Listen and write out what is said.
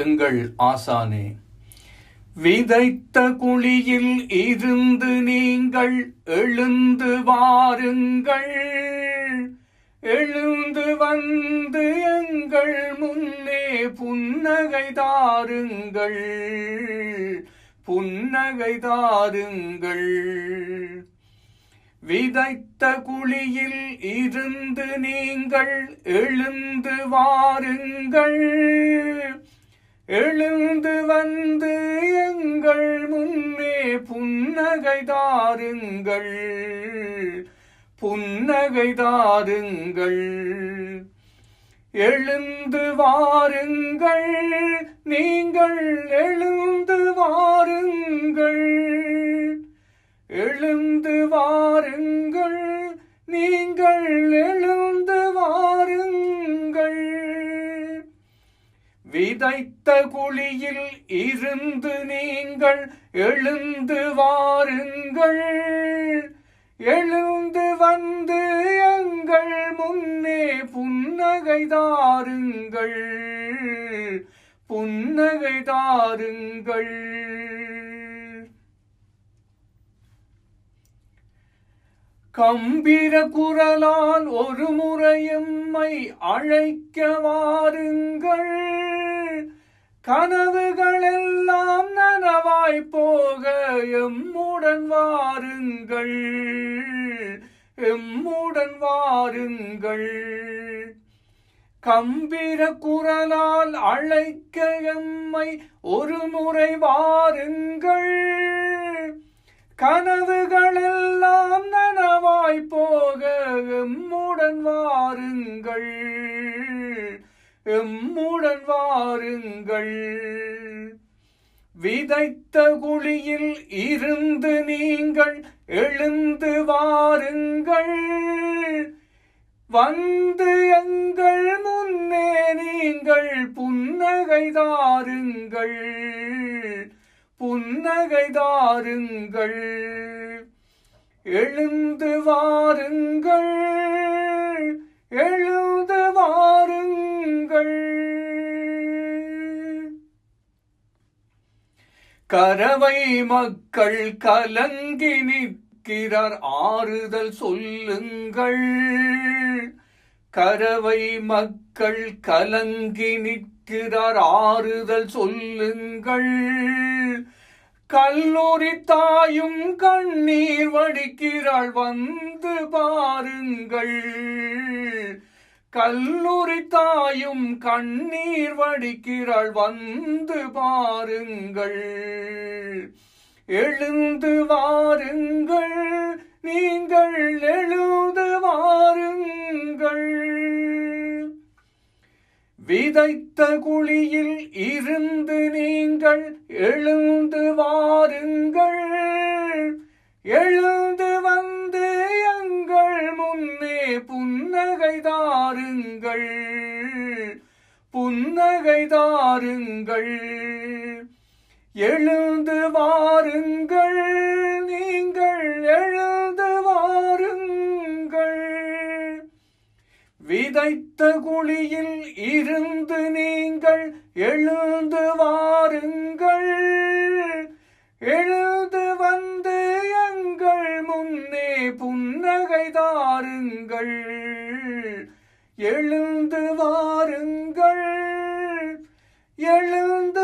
எங்கள் ஆசானே, விதைத்த குழியில் இருந்து நீங்கள் எழுந்து வாருங்கள், எழுந்து வந்து எங்கள் முன்னே புன்னகை தாருங்கள், புன்னகை தாருங்கள். விதைத்த குழியில் இருந்து நீங்கள் எழுந்து வாருங்கள், எழுந்து வந்து எங்கள் முன்னே புன்னகை தாருங்கள், புன்னகை தாருங்கள். எழுந்து வாருங்கள், நீங்கள் எழுந்து வாருங்கள், எழுந்து வாருங்கள், நீங்கள் எழுந்து வாருங்கள். விதைத்த குழியில் இருந்து நீங்கள் எழுந்து வாருங்கள், எழுந்து வந்து எங்கள் முன்னே புன்னகை தாருங்கள், புன்னகை தாருங்கள். கம்பீர குரலால் ஒரு முறை எம்மை அழைக்க வாருங்கள், கனவுகளெல்லாம் நனவாய் போக எம்முடன் வாருங்கள், எம்முடன் வாருங்கள். கம்பீர குரலால் அழைக்க எம்மை ஒரு முறை வாருங்கள், கனவுகளெல்லாம் நனவாய் போக எம்முடன் வாருங்கள், எம்முடன் வாருங்கள். விதைத்த குழியில் இருந்து நீங்கள் எழுந்து வாருங்கள், வந்து எங்கள் முன்னே நீங்கள் புன்னகை தாருங்கள், புன்னகை தாருங்கள். எழுந்து வாருங்கள், எழுந்து வாருங்கள். கரவை மக்கள் கலங்கி நிற்கிறார், ஆறுதல் சொல்லுங்கள். கரவை மக்கள் கலங்கி நிற்கிறார், ஆறுதல் சொல்லுங்கள். கல்லூரி தாயும் கண்ணீர் வடிக்கிறாள், வந்து பாருங்கள். கல்லூரி தாயும் கண்ணீர் வடிக்கிறாள், வந்து பாருங்கள். எழுந்து வாருங்கள், நீங்கள் எழுந்து வாருங்கள். விதைத்த குழியில் இருந்து நீங்கள் எழுந்து வாருங்கள், எழுந்து வந்து எங்கள் முன்னே புன்னகை தாருங்கள், புன்னகை தாருங்கள். எழுந்து வாருங்கள், நீங்கள் எழுந்து வாருங்கள். விதைத்த குழியில் இருந்து நீங்கள் எழுந்து வாருங்கள், எழுந்து வந்து எங்கள் முன்னே புன்னகை தாருங்கள், எழுந்து வாருங்கள், எழுந்து